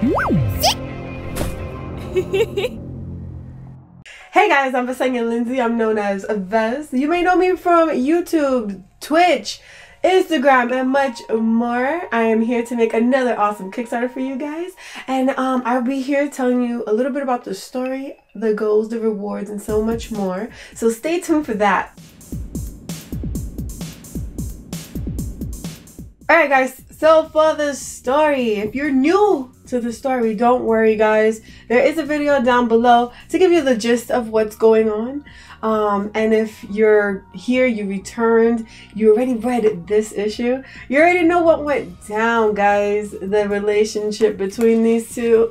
Hey guys, I'm Vesenialindsey. I'm known as Ves. You may know me from YouTube, Twitch, Instagram, and much more. I am here to make another awesome Kickstarter for you guys. And I'll be here telling you a little bit about the story, the goals, the rewards, and so much more. So stay tuned for that. Alright guys, so for the story, if you're new to the story, don't worry guys, there is a video down below to give you the gist of what's going on. And if you're here, you returned, you already read this issue, you already know what went down guys. The relationship between these two,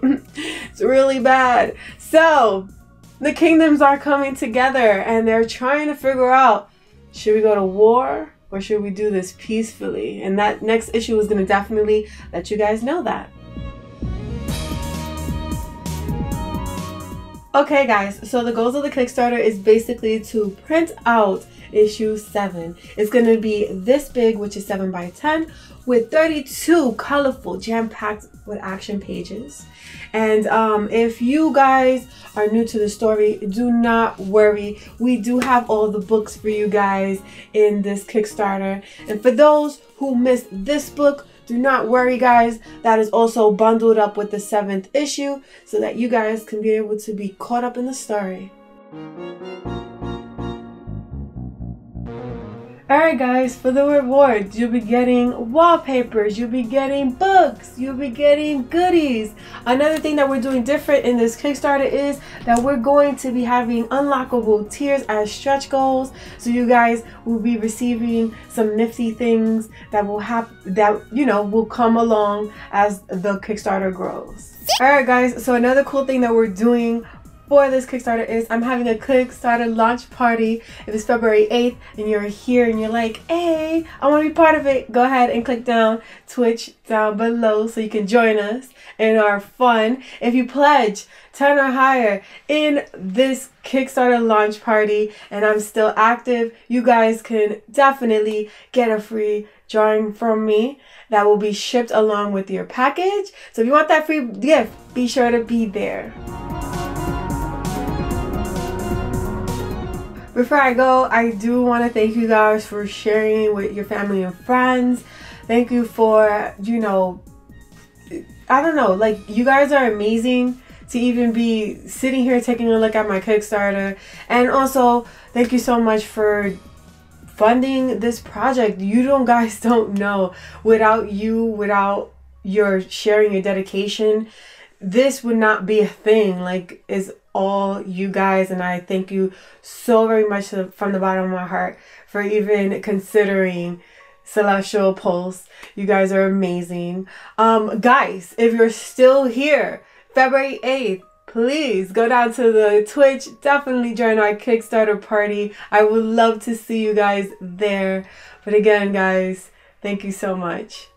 it's really bad. So the kingdoms are coming together and they're trying to figure out, should we go to war? Or should we do this peacefully? And that next issue is going to definitely let you guys know that. Okay guys, so the goals of the Kickstarter is basically to print out issue 7. It's going to be this big, which is 7 by 10, with 32 colorful, jam-packed with action pages. And if you guys are new to the story, do not worry. We do have all the books for you guys in this Kickstarter. And for those who missed this book, do not worry guys, that is also bundled up with the 7th issue so that you guys can be able to be caught up in the story. Alright guys, for the rewards, you'll be getting wallpapers, you'll be getting books, you'll be getting goodies. Another thing that we're doing different in this Kickstarter is that we're going to be having unlockable tiers as stretch goals. So you guys will be receiving some nifty things that will will come along as the Kickstarter grows. Alright guys, so another cool thing that we're doing for this Kickstarter is I'm having a Kickstarter launch party. If it's February 8th and you're here and you're like, hey, I want to be part of it, go ahead and click down Twitch down below so you can join us in our fun. If you pledge 10 or higher in this Kickstarter launch party and I'm still active, you guys can definitely get a free drawing from me that will be shipped along with your package. So if you want that free gift, be sure to be there. Before I go, I do want to thank you guys for sharing with your family and friends. Thank you for, I don't know, like you guys are amazing to even be sitting here taking a look at my Kickstarter. And also, thank you so much for funding this project. You guys don't know, without you, without your sharing, your dedication, this would not be a thing. Like, it's all you guys, and I thank you so very much from the bottom of my heart for even considering Celestial Pulse. You guys are amazing. Guys, if you're still here, February 8th, please go down to the Twitch. Definitely join our Kickstarter party. I would love to see you guys there. But again, guys, thank you so much.